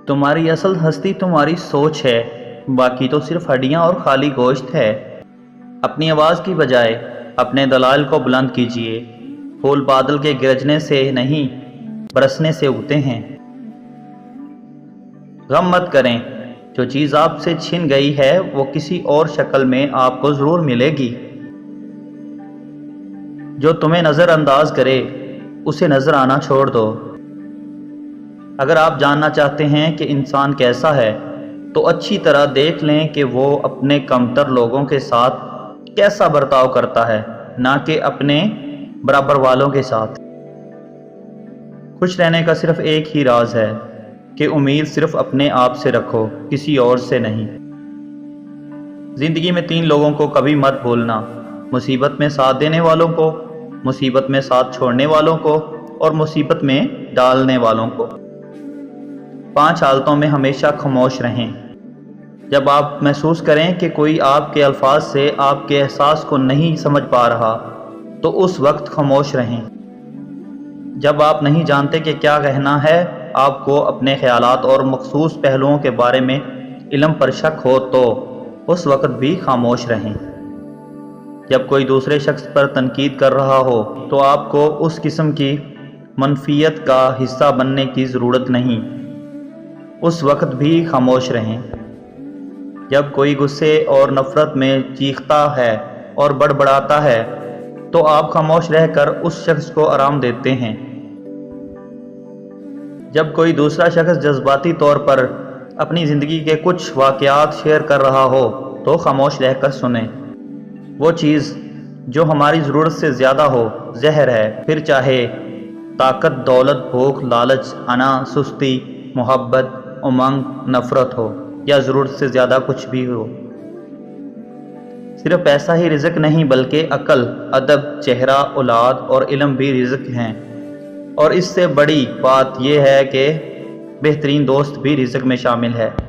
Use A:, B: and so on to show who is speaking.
A: تمہاری اصل ہستی تمہاری سوچ ہے، باقی تو صرف ہڈیاں اور خالی گوشت ہے۔ اپنی آواز کی بجائے اپنے دلائل کو بلند کیجیے۔ پھول بادل کے گرجنے سے نہیں، برسنے سے اگتے ہیں۔ غم مت کریں، جو چیز آپ سے چھن گئی ہے وہ کسی اور شکل میں آپ کو ضرور ملے گی۔ جو تمہیں نظر انداز کرے اسے نظر آنا چھوڑ دو۔ اگر آپ جاننا چاہتے ہیں کہ انسان کیسا ہے تو اچھی طرح دیکھ لیں کہ وہ اپنے کمتر لوگوں کے ساتھ کیسا برتاؤ کرتا ہے، نہ کہ اپنے برابر والوں کے ساتھ۔ خوش رہنے کا صرف ایک ہی راز ہے کہ امید صرف اپنے آپ سے رکھو، کسی اور سے نہیں۔ زندگی میں 3 لوگوں کو کبھی مت بھولنا: مصیبت میں ساتھ دینے والوں کو، مصیبت میں ساتھ چھوڑنے والوں کو، اور مصیبت میں ڈالنے والوں کو۔ 5 حالتوں میں ہمیشہ خاموش رہیں۔ جب آپ محسوس کریں کہ کوئی آپ کے الفاظ سے آپ کے احساس کو نہیں سمجھ پا رہا تو اس وقت خاموش رہیں۔ جب آپ نہیں جانتے کہ کیا کہنا ہے، آپ کو اپنے خیالات اور مخصوص پہلوؤں کے بارے میں علم پر شک ہو تو اس وقت بھی خاموش رہیں۔ جب کوئی دوسرے شخص پر تنقید کر رہا ہو تو آپ کو اس قسم کی منفیت کا حصہ بننے کی ضرورت نہیں، اس وقت بھی خاموش رہیں۔ جب کوئی غصے اور نفرت میں چیختا ہے اور بڑبڑاتا ہے تو آپ خاموش رہ کر اس شخص کو آرام دیتے ہیں۔ جب کوئی دوسرا شخص جذباتی طور پر اپنی زندگی کے کچھ واقعات شیئر کر رہا ہو تو خاموش رہ کر سنیں۔ وہ چیز جو ہماری ضرورت سے زیادہ ہو زہر ہے، پھر چاہے طاقت، دولت، بھوک، لالچ، انا، سستی، محبت، امنگ، نفرت ہو، یا ضرورت سے زیادہ کچھ بھی ہو۔ صرف پیسہ ہی رزق نہیں بلکہ عقل، ادب، چہرہ، اولاد اور علم بھی رزق ہیں، اور اس سے بڑی بات یہ ہے کہ بہترین دوست بھی رزق میں شامل ہے۔